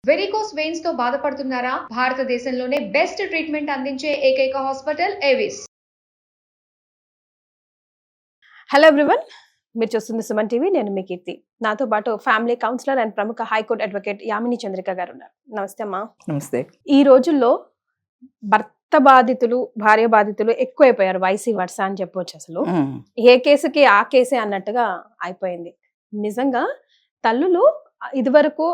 Varicose veins తో బాధపడుతున్నారా? భారతదేశంలోనే బెస్ట్ ట్రీట్మెంట్ అందించే ఏకైక హాస్పిటల్ ఏవిస్. హలో ఎవ్రీవన్, మీరు చూస్తుంది సుమన్ టీవీ. నేను మీ కీర్తి. నాతో పాటు ఫ్యామిలీ కౌన్సిలర్ అండ్ ప్రముఖ హైకోర్టు అడ్వకేట్ యామిని చంద్రిక గారు ఉన్నారు. నమస్తే అమ్మా. నమస్తే. ఈ రోజుల్లో భర్త బాధితులు, భార్య బాధితులు ఎక్కువైపోయారు, వైసీ వర్స అని చెప్పొచ్చు. అసలు ఏ కేసుకి ఆ కేసే అన్నట్టుగా అయిపోయింది. నిజంగా తల్లులు ఇదివరకు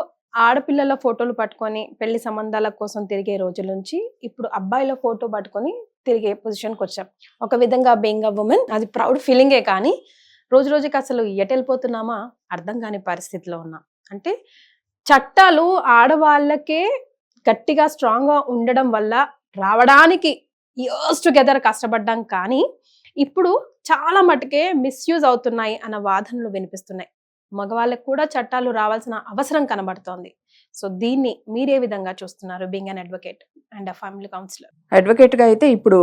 ఆడపిల్లల ఫోటోలు పట్టుకొని పెళ్లి సంబంధాల కోసం తిరిగే రోజుల నుంచి ఇప్పుడు అబ్బాయిల ఫోటో పట్టుకొని తిరిగే పొజిషన్కి వచ్చాం. ఒక విధంగా బీయింగ్ అ ఉమెన్ అది ప్రౌడ్ ఫీలింగే, కానీ రోజు రోజుకి అసలు ఎటెళ్ళిపోతున్నామా అర్థం కాని పరిస్థితిలో ఉన్నాం. అంటే చట్టాలు ఆడవాళ్ళకే గట్టిగా స్ట్రాంగ్గా ఉండడం వల్ల రావడానికి ఇయర్స్ టుగెదర్ కష్టపడ్డాం, కానీ ఇప్పుడు చాలా మటుకే మిస్యూజ్ అవుతున్నాయి అన్న వాదనలు వినిపిస్తున్నాయి. మగవాళ్ళకు కూడా చట్టాలు రావాల్సిన అవసరం కనబడుతోంది. సో దీన్ని మీరే విధంగా చూస్తున్నారు, being an advocate and a family counsellor? అడ్వకేట్గా అయితే ఇప్పుడు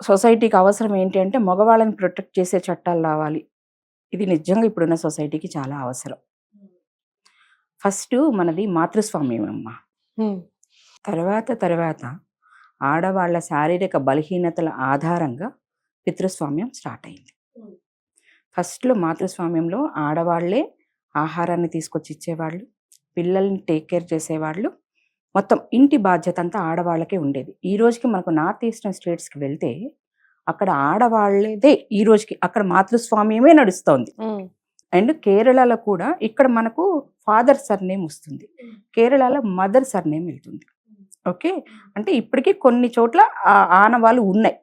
సొసైటీకి అవసరం ఏంటి అంటే మగవాళ్ళని ప్రొటెక్ట్ చేసే చట్టాలు రావాలి. ఇది నిజంగా ఇప్పుడున్న సొసైటీకి చాలా అవసరం. ఫస్ట్ మనది మాతృస్వామ్యం అమ్మ. తర్వాత ఆడవాళ్ళ శారీరక బలహీనతల ఆధారంగా పితృస్వామ్యం స్టార్ట్ అయింది. ఫస్ట్లో మాతృస్వామ్యంలో ఆడవాళ్లే ఆహారాన్ని తీసుకొచ్చి ఇచ్చేవాళ్ళు, పిల్లల్ని టేక్ కేర్ చేసేవాళ్ళు, మొత్తం ఇంటి బాధ్యత అంతా ఆడవాళ్ళకే ఉండేది. ఈ రోజుకి మనకు నార్త్ ఈస్టర్న్ స్టేట్స్కి వెళ్తే అక్కడ ఆడవాళ్ళదే ఈ రోజుకి అక్కడ మాతృస్వామ్యమే నడుస్తోంది. అండ్ కేరళలో కూడా ఇక్కడ మనకు ఫాదర్ సర్నేమ్ వస్తుంది, కేరళలో మదర్ సర్నేమ్ వెళ్తుంది. ఓకే, అంటే ఇప్పటికీ కొన్ని చోట్ల ఆనవాళ్ళు ఉన్నాయి.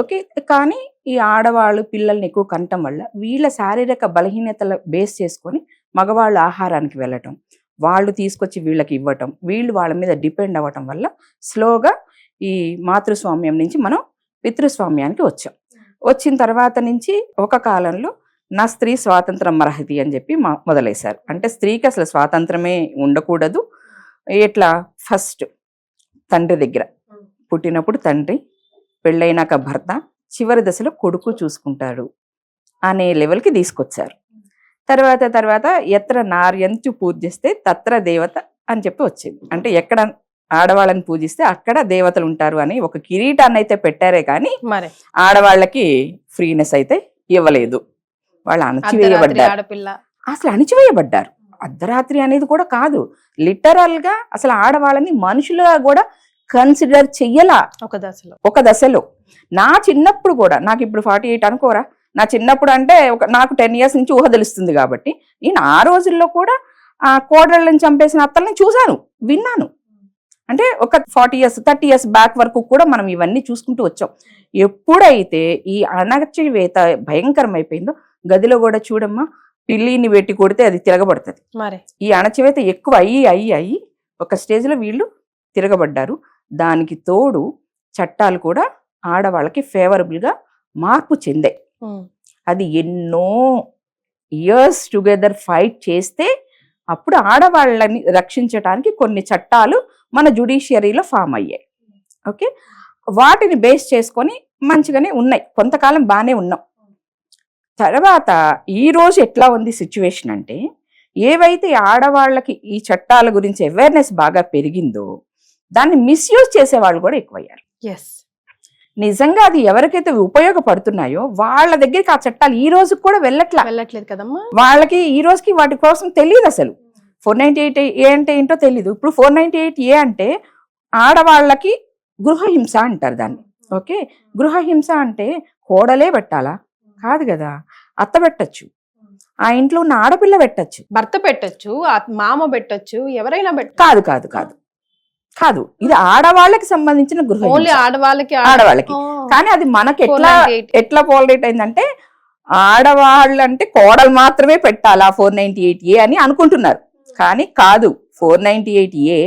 ఓకే, కానీ ఈ ఆడవాళ్ళు పిల్లల్ని ఎక్కువ కంటం వల్ల వీళ్ళ శారీరక బలహీనతల బేస్ చేసుకొని మగవాళ్ళు ఆహారానికి వెళ్ళటం, వాళ్ళు తీసుకొచ్చి వీళ్ళకి ఇవ్వటం, వీళ్ళు వాళ్ళ మీద డిపెండ్ అవ్వటం వల్ల స్లోగా ఈ మాతృస్వామ్యం నుంచి మనం పితృస్వామ్యానికి వచ్చాం. వచ్చిన తర్వాత నుంచి ఒక కాలంలో నా స్త్రీ స్వాతంత్రం మరహతి అని చెప్పి మొదలేశారు. అంటే స్త్రీకి అసలు స్వాతంత్రమే ఉండకూడదు. ఎట్లా? ఫస్ట్ తండ్రి దగ్గర, పుట్టినప్పుడు తండ్రి, పెళ్ళైనాక భర్త, చివరి దశలో కొడుకు చూసుకుంటారు అనే లెవెల్కి తీసుకొచ్చారు. తర్వాత ఎత్ర నార్యంతు పూజిస్తే తత్ర దేవత అని చెప్పి వచ్చింది. అంటే ఎక్కడ ఆడవాళ్ళని పూజిస్తే అక్కడ దేవతలు ఉంటారు అని ఒక కిరీటాన్ని అయితే పెట్టారే కానీ ఆడవాళ్ళకి ఫ్రీనెస్ అయితే ఇవ్వలేదు. వాళ్ళు అణచివేయబడ్డారు. అసలు అణచివేయబడ్డారు. అర్ధరాత్రి అనేది కూడా కాదు, లిటరల్ గా అసలు ఆడవాళ్ళని మనుషులుగా కూడా కన్సిడర్ చెయ్యలా. ఒక దశలో నా చిన్నప్పుడు కూడా, నాకు ఇప్పుడు 48 అనుకోరా, నా చిన్నప్పుడు అంటే నాకు 10 years నుంచి ఊహ తెలుస్తుంది కాబట్టి నేను ఆ రోజుల్లో కూడా ఆ కోడళ్ళని చంపేసిన అత్తల్ని చూశాను, విన్నాను. అంటే ఒక 40 years 30 years బ్యాక్ వరకు కూడా మనం ఇవన్నీ చూసుకుంటూ వచ్చాం. ఎప్పుడైతే ఈ అణచివేత భయంకరమైపోయిందో, గదిలో కూడా చూడమ్మా, పిల్లిని పెట్టి కొడితే అది తిరగబడుతుంది. ఈ అణచివేత ఎక్కువ అయ్యి ఒక స్టేజ్లో వీళ్ళు తిరగబడ్డారు. దానికి తోడు చట్టాలు కూడా ఆడవాళ్ళకి ఫేవరబుల్గా మార్పు చెందాయి. అది ఎన్నో ఇయర్స్ టుగెదర్ ఫైట్ చేస్తే అప్పుడు ఆడవాళ్ళని రక్షించడానికి కొన్ని చట్టాలు మన జ్యుడిషియరీలో ఫామ్ అయ్యాయి. ఓకే, వాటిని బేస్ చేసుకొని మంచిగానే ఉన్నాయి, కొంతకాలం బాగానే ఉన్నాం. తర్వాత ఈరోజు ఎట్లా ఉంది సిచ్యువేషన్ అంటే, ఏవైతే ఆడవాళ్ళకి ఈ చట్టాల గురించి అవేర్నెస్ బాగా పెరిగిందో దాన్ని మిస్యూజ్ చేసే వాళ్ళు కూడా ఎక్కువయ్యారు. నిజంగా అది ఎవరికైతే ఉపయోగపడుతున్నాయో వాళ్ళ దగ్గరికి ఆ చట్టాలు ఈ రోజు కూడా వెళ్ళట్లేదు కదమ్మా. వాళ్ళకి ఈ రోజుకి వాటి కోసం తెలియదు. అసలు 498A అంటే ఏంటో తెలీదు. ఇప్పుడు 498A అంటే ఆడవాళ్ళకి గృహహింస అంటారు దాన్ని. ఓకే, గృహహింస అంటే కోడలే పెట్టాలా? కాదు కదా, అత్త పెట్టచ్చు, ఆ ఇంట్లో ఉన్న ఆడపిల్ల పెట్టచ్చు, భర్త పెట్టచ్చు, మామ పెట్టచ్చు, ఎవరైనా కాదు కాదు కాదు కాదు ఇది ఆడవాళ్ళకి సంబంధించిన గృహ, ఆడవాళ్ళకి. కానీ అది మనకి ఎట్లా పోలరేట్ అయిందంటే, ఆడవాళ్ళు అంటే కోడలు మాత్రమే పెట్టాలా 498A అని అనుకుంటున్నారు. కానీ కాదు, 498A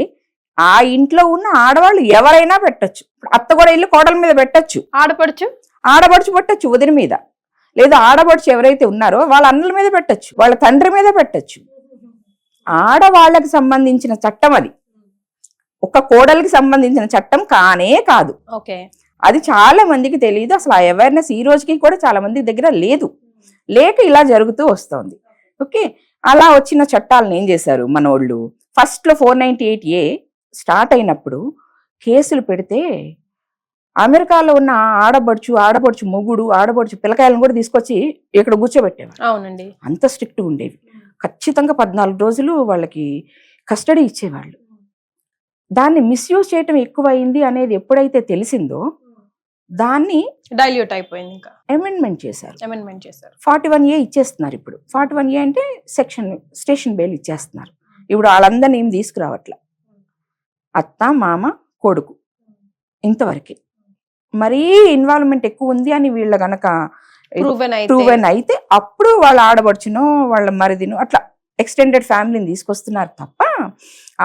ఆ ఇంట్లో ఉన్న ఆడవాళ్ళు ఎవరైనా పెట్టచ్చు. అత్త కూడా ఇల్లు కోడల మీద పెట్టచ్చు, ఆడపడుచు పెట్టచ్చు వదిన మీద, లేదా ఆడపడుచు ఎవరైతే ఉన్నారో వాళ్ళ అన్నల మీద పెట్టచ్చు, వాళ్ళ తండ్రి మీద పెట్టచ్చు. ఆడవాళ్ళకి సంబంధించిన చట్టం అది, ఒక కోడలికి సంబంధించిన చట్టం కానే కాదు. అది చాలా మందికి తెలియదు. అసలు ఆ అవేర్నెస్ ఈ రోజుకి కూడా చాలా మంది దగ్గర లేదు, లేక ఇలా జరుగుతూ వస్తుంది. ఓకే, అలా వచ్చిన చట్టాలను ఏం చేశారు మనోళ్ళు, ఫస్ట్ లో 498A స్టార్ట్ అయినప్పుడు కేసులు పెడితే అమెరికాలో ఉన్న ఆడపడుచు మొగుడు, ఆడపడుచు పిల్లకాయలను కూడా తీసుకొచ్చి ఇక్కడ కూర్చోబెట్టేవారు. అవునండి, అంత స్ట్రిక్ట్ ఉండేవి. ఖచ్చితంగా 14 రోజులు వాళ్ళకి కస్టడీ ఇచ్చేవాళ్ళు. దాన్ని మిస్యూజ్ చేయటం ఎక్కువైంది అనేది ఎప్పుడైతే తెలిసిందో దాన్ని డైల్యూట్ అయిపోయింది, ఇంకా అమెండ్మెంట్ చేశారు. 41A ఇచ్చేస్తున్నారు ఇప్పుడు. 41A అంటే స్టేషన్ బెయిల్ ఇచ్చేస్తున్నారు. ఇప్పుడు వాళ్ళందరినీ ఏం తీసుకురావట్లే, అత్త మామ కొడుకు ఇంతవరకే. మరీ ఇన్వాల్వ్మెంట్ ఎక్కువ ఉంది అని వీళ్ళ గనక ప్రూవెన్ అయితే అప్పుడు వాళ్ళ ఆడబడుచునో వాళ్ళ మరిదినో అట్లా ఎక్స్టెండెడ్ ఫ్యామిలీని తీసుకొస్తున్నారు తప్ప,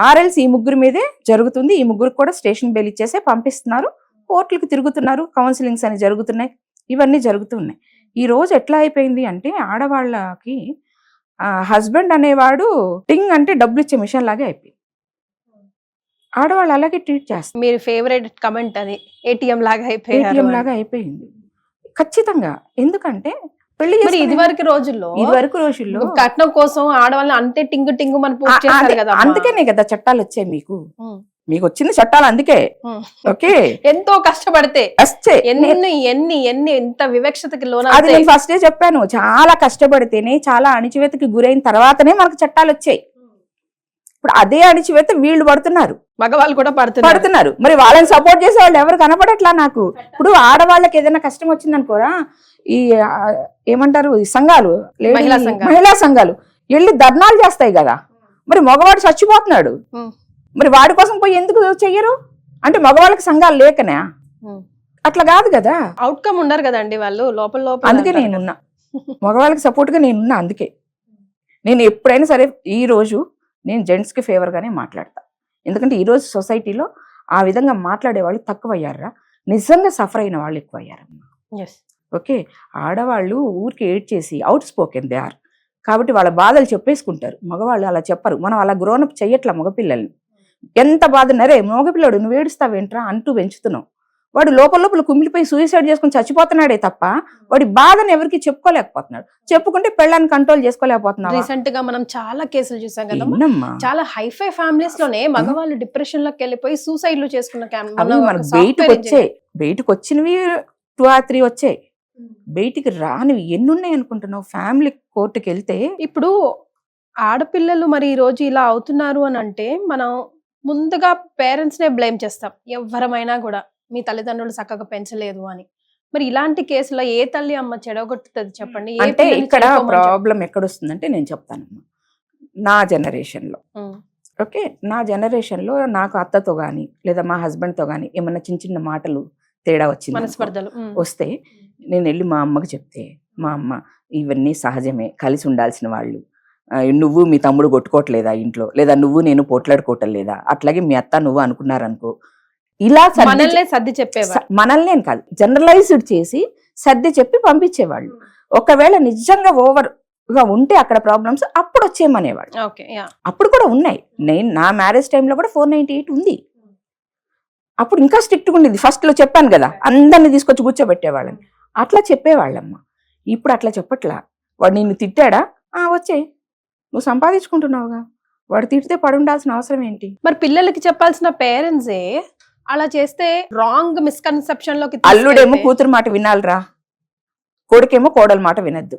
ఆర్ఎల్స్ ఈ ముగ్గురు మీదే జరుగుతుంది. ఈ ముగ్గురు కూడా స్టేషన్ బెయిల్ ఇచ్చేసే పంపిస్తున్నారు, కోర్టులకు తిరుగుతున్నారు, కౌన్సిలింగ్స్ అని జరుగుతున్నాయి, ఇవన్నీ జరుగుతున్నాయి. ఈ రోజు ఎట్లా అయిపోయింది అంటే ఆడవాళ్ళకి హస్బెండ్ అనేవాడు టింగ్ అంటే డబ్బులు ఇచ్చే మిషన్ లాగే అయిపోయింది. ఆడవాళ్ళు అలాగే ట్రీట్ చేస్తారు. మీరు ఫేవరెట్ కమెంట్ అది, ఏటీఎం లాగా అయిపోయింది ఖచ్చితంగా. ఎందుకంటే పెళ్లి ఇదివరకు రోజుల్లో కట్నం కోసం ఆడవాళ్ళని అంటే టింగు టింగు మన పూజ చేస్తారు కదా, అందుకనే కదా చట్టాలు వచ్చాయి. మీకు వచ్చిన చట్టాలు అందుకే. ఓకే, ఎంతో కష్టపడితే ఎన్ని ఎంత వివక్షతకి లోన. అది నేను ఫస్ట్ చెప్పాను, చాలా కష్టపడితేనే, చాలా అణిచివేతకి గురైన తర్వాతనే మనకు చట్టాలు వచ్చాయి. ఇప్పుడు అదే అణిచివేత వీళ్ళు పడుతున్నారు, మగవాళ్ళు కూడా పడుతున్నారు. మరి వాళ్ళని సపోర్ట్ చేసే వాళ్ళు ఎవరు కనపడట్లా నాకు. ఇప్పుడు ఆడవాళ్ళకి ఏదైనా కష్టం వచ్చిందనుకోరా, ఈ ఏమంటారు ఈ సంఘాలు, మహిళా సంఘాలు వెళ్ళి ధర్నాలు చేస్తాయి కదా. మరి మగవాడు చచ్చిపోతున్నాడు, మరి వాడి కోసం పోయి ఎందుకు చెయ్యరు? అంటే మగవాళ్ళకి సంఘాలు లేకనా? అట్లా కాదు కదా, అవుట్కమ్ ఉండరు కదండి వాళ్ళు లోపల. అందుకే నేనున్నా, మగవాళ్ళకి సపోర్ట్ గా నేనున్నా. అందుకే నేను ఎప్పుడైనా సరే ఈ రోజు నేను జెంట్స్ కి ఫేవర్ గానే మాట్లాడతా. ఎందుకంటే ఈ రోజు సొసైటీలో ఆ విధంగా మాట్లాడే వాళ్ళు తక్కువయ్యారా, నిజంగా సఫర్ అయిన వాళ్ళు ఎక్కువ అయ్యారమ్మా. ఓకే, ఆడవాళ్ళు ఊరికి ఏడ్ చేసి అవుట్ స్పోకెన్ దే ఆర్ కాబట్టి వాళ్ళ బాధలు చెప్పేసుకుంటారు. మగవాళ్ళు అలా చెప్పరు. మనం అలా గ్రోనప్ చెయ్యట్లా మగపిల్లల్ని. ఎంత బాధన్నారే మగపిల్లడు నువ్వు ఏడుస్తావేంట్రా అంటూ పెంచుతున్నావు. వాడు లోపల కుమిలిపోయి సూసైడ్ చేసుకుని చచ్చిపోతున్నాడే తప్ప వాడి బాధను ఎవరికి చెప్పుకోలేకపోతున్నాడు. చెప్పుకుంటే పెళ్ళాన్ని కంట్రోల్ చేసుకోలేకపోతున్నాడు. రీసెంట్ గా మనం చాలా కేసులు చూసాం కదా, చాలా హైఫై ఫ్యామిలీస్ లోనే మగవాళ్ళు డిప్రెషన్ లోకి వెళ్ళిపోయి సూసైడ్లు చేసుకున్న బయటకు వచ్చినవి 2 or 3 వచ్చాయి, బయటికి రానివి ఎన్ని ఉన్నాయి అనుకుంటున్నావు? ఫ్యామిలీ కోర్టుకి వెళ్తే ఇప్పుడు ఆడపిల్లలు మరి ఈ రోజు ఇలా అవుతున్నారు అని అంటే మనం ముందుగా పేరెంట్స్ నే బ్లేమ్ చేస్తాం. ఎవరమైనా కూడా మీ తల్లిదండ్రులు చక్కగా పెంచలేదు అని. మరి ఇలాంటి కేసులో ఏ తల్లి అమ్మ చెడగొట్టుతుంది చెప్పండి? అంటే ఇక్కడ ప్రాబ్లం ఎక్కడొస్తుందంటే నేను చెప్తాను. నా జనరేషన్ లో ఓకే, నా జనరేషన్ లో నాకు అత్తతో గాని లేదా మా హస్బెండ్ తో గాని ఏమన్నా చిన్న చిన్న మాటలు తేడా వచ్చింది, మనస్పర్ధలు వస్తే నేను వెళ్ళి మా అమ్మకి చెప్తే మా అమ్మ ఇవన్నీ సహజమే, కలిసి ఉండాల్సిన వాళ్ళు, నువ్వు మీ తమ్ముడు కొట్టుకోవట్లేదా ఇంట్లో, లేదా నువ్వు నేను పోట్లాడుకోవటం లేదా, అట్లాగే మీ అత్త నువ్వు అనుకున్నారనుకో, ఇలా సర్ది చెప్పేవాళ్ళు. మనల్నే కాదు జనరలైజ్డ్ చేసి సర్ది చెప్పి పంపించేవాళ్ళు. ఒకవేళ నిజంగా ఓవర్ గా ఉంటే అక్కడ ప్రాబ్లమ్స్ అప్పుడు వచ్చేయమనేవాళ్ళు. అప్పుడు కూడా ఉన్నాయి. నా మ్యారేజ్ టైంలో కూడా 498 ఉంది. అప్పుడు ఇంకా స్ట్రిక్ట్గా ఉండేది. ఫస్ట్ లో చెప్పాను కదా, అందరిని తీసుకొచ్చి కూర్చోబెట్టేవాళ్ళని, అట్లా చెప్పేవాళ్ళమ్మ. ఇప్పుడు అట్లా చెప్పట్లా. వాడు నిన్ను తిట్టాడా, వచ్చే నువ్వు సంపాదించుకుంటున్నావుగా, వాడు తిడితే పడుండాల్సిన అవసరం ఏంటి? మరి పిల్లలకి చెప్పాల్సిన పేరెంట్సే అలా చేస్తే రాంగ్ మిస్కన్సెప్షన్ లోకి. అల్లుడేమో కూతురు మాట వినాలిరా, కొడుకేమో కోడల మాట వినద్దు.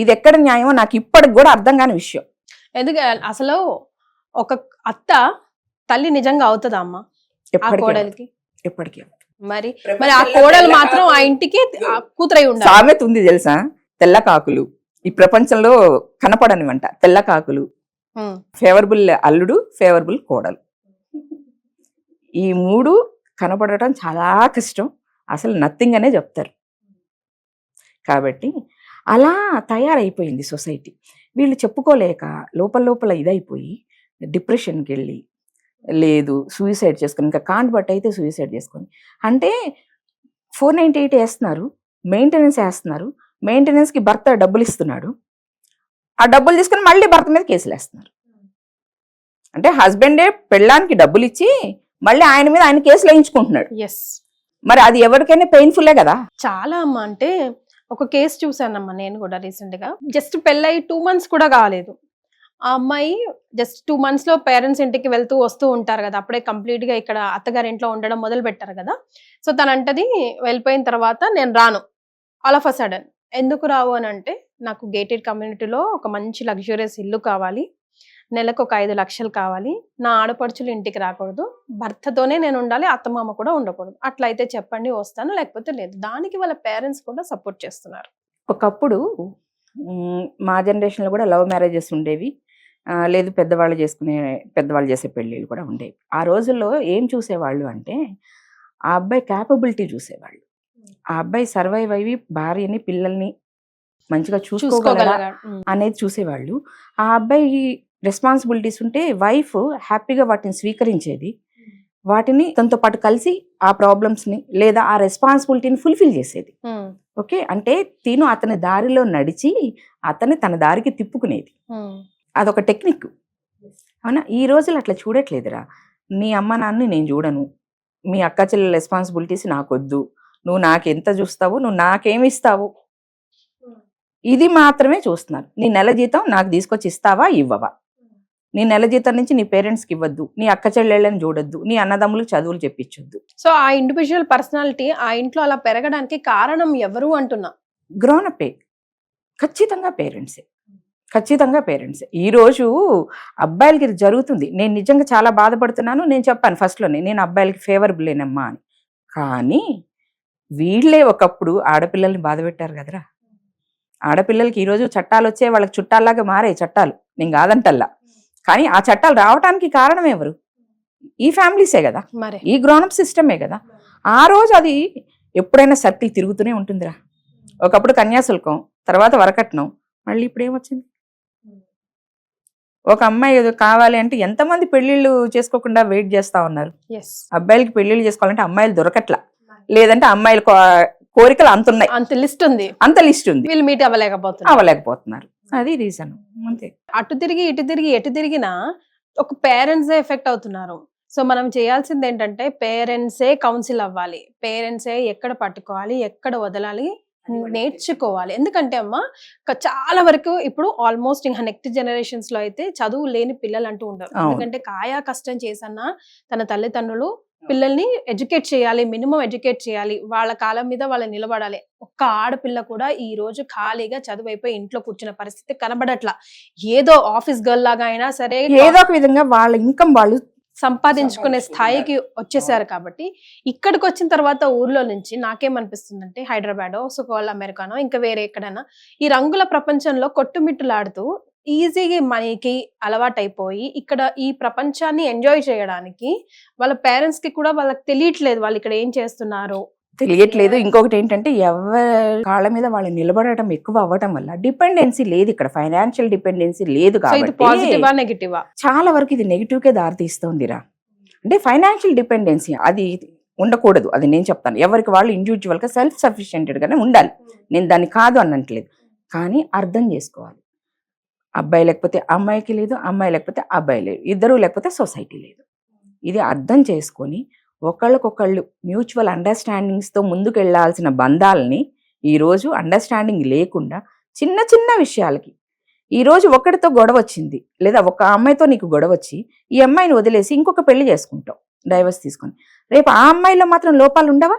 ఇది ఎక్కడ న్యాయమో నాకు ఇప్పటికి కూడా అర్థం కాని విషయం. ఎందుకు అసలు ఒక అత్త తల్లి నిజంగా అవుతుందా అమ్మ కోడలికి? ఎప్పటికీ. మరి మరి ఆ కోడలు మాత్రం ఆ ఇంటికి కూతురై ఉండాలి. సామెత ఉంది తెలుసా, తెల్ల కాకులు ఈ ప్రపంచంలో కనపడనివంట. తెల్ల కాకులు ఫేవరబుల్ అల్లుడు, ఫేవరబుల్ కోడలు, ఈ 3 కనపడటం చాలా కష్టం, అసలు నథింగ్ అనే చెప్తారు. కాబట్టి అలా తయారైపోయింది సొసైటీ. వీళ్ళు చెప్పుకోలేక లోపల ఇదైపోయి డిప్రెషన్కి వెళ్ళి, లేదు సూసైడ్ చేసుకొని, ఇంకా కాంట్ బట్ అయితే సూసైడ్ చేసుకొని. అంటే 498 వేస్తున్నారు, మెయింటెనెన్స్ వేస్తున్నారు, మెయింటెనెన్స్కి భర్త డబ్బులు ఇస్తున్నాడు, ఆ డబ్బులు తీసుకుని మళ్ళీ భర్త మీద కేసులు వేస్తున్నారు. అంటే హస్బెండే పెళ్ళానికి డబ్బులు ఇచ్చి మళ్ళీ ఆయన మీద ఆయన కేసులు వేయించుకుంటున్నాడు. మరి అది ఎవరికైనా పెయిన్ఫుల్లే కదా. చాలా అమ్మ. అంటే ఒక కేసు చూసానమ్మా నేను కూడా రీసెంట్ గా. జస్ట్ పెళ్ళై 2 months కూడా కాలేదు. ఆ అమ్మాయి జస్ట్ 2 months లో పేరెంట్స్ ఇంటికి వెళ్తూ వస్తూ ఉంటారు కదా, అప్పుడే కంప్లీట్ గా ఇక్కడ అత్తగారి ఇంట్లో ఉండడం మొదలు పెట్టారు కదా. సో తనంటది వెళ్ళిపోయిన తర్వాత నేను రాను, ఆల్ ఆఫ్ అ సడన్. ఎందుకు రావు అని అంటే, నాకు గేటెడ్ కమ్యూనిటీలో ఒక మంచి లగ్జూరియస్ ఇల్లు కావాలి, నెలకు ఒక 5 లక్షలు కావాలి, నా ఆడపడుచులు ఇంటికి రాకూడదు, భర్తతోనే నేను ఉండాలి, అత్తమామ కూడా ఉండకూడదు, అట్లయితే చెప్పండి వస్తాను, లేకపోతే లేదు. దానికి వాళ్ళ పేరెంట్స్ కూడా సపోర్ట్ చేస్తున్నారు. ఒకప్పుడు మా జనరేషన్లో కూడా లవ్ మ్యారేజెస్ ఉండేవి, లేదు పెద్దవాళ్ళు చేసే పెళ్ళిళ్ళు కూడా ఉండేవి. ఆ రోజుల్లో ఏం చూసేవాళ్ళు అంటే, ఆ అబ్బాయి క్యాపబిలిటీ చూసేవాళ్ళు. ఆ అబ్బాయి సర్వైవ్ అయ్యి భార్యని పిల్లల్ని మంచిగా చూసుకోగలరా అనేది చూసేవాళ్ళు. ఆ అబ్బాయి రెస్పాన్సిబిలిటీస్ ఉంటే వైఫ్ హ్యాపీగా వాటిని స్వీకరించేది, వాటిని తనతో పాటు కలిసి ఆ ప్రాబ్లమ్స్ని లేదా ఆ రెస్పాన్సిబిలిటీని ఫుల్ఫిల్ చేసేది. ఓకే, అంటే తిను అతని దారిలో నడిచి అతన్ని తన దారికి తిప్పుకునేది. అదొక టెక్నిక్. అవునా? ఈ రోజులు అట్లా చూడట్లేదురా. నీ అమ్మ నాన్నని నేను చూడను, మీ అక్క చెల్లెల రెస్పాన్సిబిలిటీస్ నాకొద్దు, నువ్వు నాకెంత చూస్తావు, నువ్వు నాకేమి ఇస్తావు, ఇది మాత్రమే చూస్తున్నారు. నీ నెల జీతం నాకు తీసుకొచ్చి ఇస్తావా ఇవ్వవా, నీ నెల జీతం నుంచి నీ పేరెంట్స్కి ఇవ్వద్దు, నీ అక్క చెల్లెళ్ళని చూడొద్దు, నీ అన్నదమ్ములకు చదువులు చెప్పించొద్దు. సో ఆ ఇండివిజువల్ పర్సనాలిటీ ఆ ఇంట్లో అలా పెరగడానికి కారణం ఎవరు అంటున్నా? గ్రోనప్పే, ఖచ్చితంగా పేరెంట్సే, ఖచ్చితంగా పేరెంట్సే. ఈరోజు అబ్బాయిలకి ఇది జరుగుతుంది. నేను నిజంగా చాలా బాధపడుతున్నాను. నేను చెప్పాను ఫస్ట్లోనే, నేను అబ్బాయిలకి ఫేవరబుల్ లేనమ్మా అని. కానీ వీళ్ళే ఒకప్పుడు ఆడపిల్లల్ని బాధ పెట్టారు కదరా. ఆడపిల్లలకి ఈరోజు చట్టాలు వచ్చే వాళ్ళకి చుట్టాల్లాగా మారే చట్టాలు, నేను కాదంటల్లా. కానీ ఆ చట్టాలు రావడానికి కారణం ఎవరు? ఈ ఫ్యామిలీసే కదా, ఈ గ్రోనప్ సిస్టమే కదా. ఆ రోజు అది ఎప్పుడైనా సర్కిల్ తిరుగుతూనే ఉంటుందిరా. ఒకప్పుడు కన్యాశుల్కం, తర్వాత వరకట్నం, మళ్ళీ ఇప్పుడు ఏమొచ్చింది? ఒక అమ్మాయి ఏదో కావాలి అంటే ఎంతమంది పెళ్లిళ్ళు చేసుకోకుండా వెయిట్ చేస్తా ఉన్నారు. అబ్బాయిలకి పెళ్లిళ్ళు చేసుకోవాలంటే అమ్మాయిలు దొరకట్లా, లేదంటే అమ్మాయిల కోరికలు అంతున్నాయి, అంత లిస్ట్ ఉంది, వీళ్ళు మీట్ అవ్వలేకపోతున్నారు. అది రీజన్. అంతే. అటు తిరిగి ఇటు తిరిగి ఎటు తిరిగినా ఒక పేరెంట్సే ఎఫెక్ట్ అవుతున్నారు. సో మనం చేయాల్సింది ఏంటంటే, పేరెంట్సే కౌన్సిల్ అవ్వాలి, పేరెంట్సే ఎక్కడ పట్టుకోవాలి, ఎక్కడ వదలాలి నేర్చుకోవాలి. ఎందుకంటే అమ్మ, చాలా వరకు ఇప్పుడు ఆల్మోస్ట్ ఇంకా నెక్స్ట్ జనరేషన్స్ లో అయితే చదువు లేని పిల్లలు అంటూ ఉండరు. ఎందుకంటే కాయా కష్టం చేసన్నా తన తల్లిదండ్రులు పిల్లల్ని ఎడ్యుకేట్ చేయాలి, మినిమం ఎడ్యుకేట్ చేయాలి, వాళ్ళ కాలం మీద వాళ్ళు నిలబడాలి. ఒక్క ఆడపిల్ల కూడా ఈ రోజు ఖాళీగా చదువు అయిపోయి ఇంట్లో కూర్చున్న పరిస్థితి కనబడట్లా. ఏదో ఆఫీస్ గర్ల్ లాగా అయినా సరే ఏదో ఒక విధంగా వాళ్ళ ఇన్కమ్ వాళ్ళు సంపాదించుకునే స్థాయికి వచ్చేసారు. కాబట్టి ఇక్కడికి వచ్చిన తర్వాత ఊర్లో నుంచి నాకేమనిపిస్తుందంటే, హైదరాబాద్ సుకోల్ అమెరికానో ఇంకా వేరే ఎక్కడైనా ఈ రంగుల ప్రపంచంలో కొట్టుమిట్టులాడుతూ ఈజీగా మనీకి అలవాటైపోయి ఇక్కడ ఈ ప్రపంచాన్ని ఎంజాయ్ చేయడానికి వాళ్ళ పేరెంట్స్ కి కూడా వాళ్ళకి తెలియట్లేదు వాళ్ళు ఇక్కడ ఏం చేస్తున్నారు, తెలియట్లేదు. ఇంకొకటి ఏంటంటే, ఎవరి కాళ్ళ మీద వాళ్ళు నిలబడటం ఎక్కువ అవ్వటం వల్ల డిపెండెన్సీ లేదు, ఇక్కడ ఫైనాన్షియల్ డిపెండెన్సీ లేదు. కాబట్టి చాలా వరకు ఇది నెగిటివ్ కే దారితీస్తోందిరా. అంటే ఫైనాన్షియల్ డిపెండెన్సీ అది ఉండకూడదు, అది నేను చెప్తాను. ఎవరికి వాళ్ళు ఇండివిజువల్ గా సెల్ఫ్ సఫిషియెంటెడ్ గానే ఉండాలి, నేను దాన్ని కాదు అనట్లేదు. కానీ అర్థం చేసుకోవాలి, అబ్బాయి లేకపోతే అమ్మాయికి లేదు, అమ్మాయి లేకపోతే అబ్బాయి లేదు, ఇద్దరు లేకపోతే సొసైటీ లేదు. ఇది అర్థం చేసుకొని ఒకళ్ళకొకళ్ళు మ్యూచువల్ అండర్స్టాండింగ్స్తో ముందుకు వెళ్లాల్సిన బంధాలని ఈరోజు అండర్స్టాండింగ్ లేకుండా చిన్న చిన్న విషయాలకి, ఈరోజు ఒకటితో గొడవ వచ్చింది లేదా ఒక అమ్మాయితో నీకు గొడవ వచ్చి ఈ అమ్మాయిని వదిలేసి ఇంకొక పెళ్లి చేసుకుంటావు డైవర్స్ తీసుకొని, రేపు ఆ అమ్మాయిలో మాత్రం లోపాలు ఉండవా?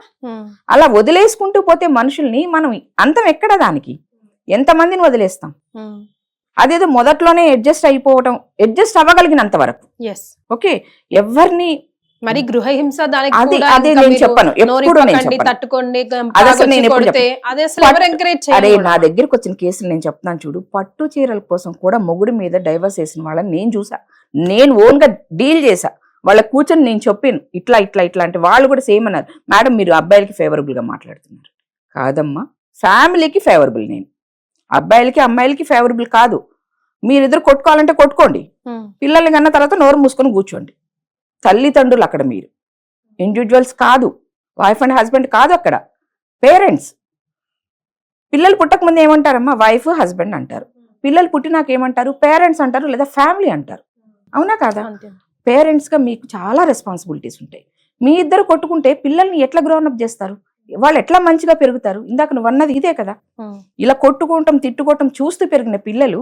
అలా వదిలేసుకుంటూ పోతే మనుషుల్ని మనం అంతం ఎక్కడ? దానికి ఎంతమందిని వదిలేస్తాం? అదేదో మొదట్లోనే అడ్జస్ట్ అవ్వగలిగినంత వరకు ఓకే. ఎవరిని మరి గృహహింస అదే నేను చెప్పను, ఎప్పుడు అరే నా దగ్గరకు వచ్చిన కేసులు నేను చెప్తాను చూడు. పట్టు చీరల కోసం కూడా మొగుడు మీద డైవర్స్ వేసిన వాళ్ళని నేను చూసా, నేను ఓన్ గా డీల్ చేసా. వాళ్ళ కూర్చొని నేను చెప్పాను ఇట్లా ఇట్లా ఇట్లా అంటే వాళ్ళు కూడా సేమ్ అన్నారు, మేడం మీరు అబ్బాయిలకి ఫేవరబుల్ గా మాట్లాడుతున్నారు. కాదమ్మా, ఫ్యామిలీకి ఫేవరబుల్, నేను అబ్బాయిలకి అమ్మాయిలకి ఫేవరబుల్ కాదు. మీరిద్దరు కొట్టుకోవాలంటే కొట్టుకోండి, పిల్లల్ని కన్నా తర్వాత నోరు మూసుకొని కూర్చోండి. తల్లిదండ్రులు అక్కడ మీరు ఇండివిజువల్స్ కాదు, వైఫ్ అండ్ హస్బెండ్ కాదు, అక్కడ పేరెంట్స్. పిల్లలు పుట్టక ముందు ఏమంటారమ్మా? వైఫ్ హస్బెండ్ అంటారు. పిల్లలు పుట్టినాక ఏమంటారు? పేరెంట్స్ అంటారు లేదా ఫ్యామిలీ అంటారు. అవునా కాదా? పేరెంట్స్ గా మీకు చాలా రెస్పాన్సిబిలిటీస్ ఉంటాయి. మీ ఇద్దరు కొట్టుకుంటే పిల్లల్ని ఎట్లా గ్రోనప్ చేస్తారు? వాళ్ళు ఎట్లా మంచిగా పెరుగుతారు? ఇందాక నువ్వు అన్నది ఇదే కదా, ఇలా కొట్టుకోవటం తిట్టుకోవటం చూస్తూ పెరిగిన పిల్లలు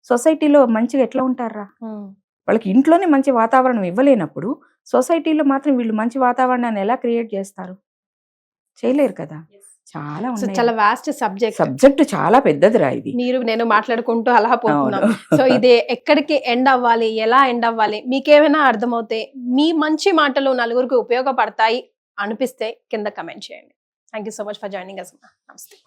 సొసైటీలో మంచిగా ఎట్లా ఉంటారా? వాళ్ళకి ఇంట్లోనే మంచి వాతావరణం ఇవ్వలేనప్పుడు సొసైటీలో మాత్రం వీళ్ళు మంచి వాతావరణాన్ని ఎలా క్రియేట్ చేస్తారు? చేయలేరు కదా. చాలా చాలా వాస్ట్ సబ్జెక్ట్ చాలా పెద్దదిరా ఇది. మీరు నేను మాట్లాడుకుంటూ అలా పోతున్నాం. సో ఇది ఎక్కడికి ఎండ్ అవ్వాలి, ఎలా ఎండ్ అవ్వాలి, మీకేమైనా అర్థమవుతే మీ మంచి మాటలు నలుగురికి ఉపయోగపడతాయి అనిపిస్తే కింద కమెంట్ చేయండి. Thank you so much for joining us. నమస్తే.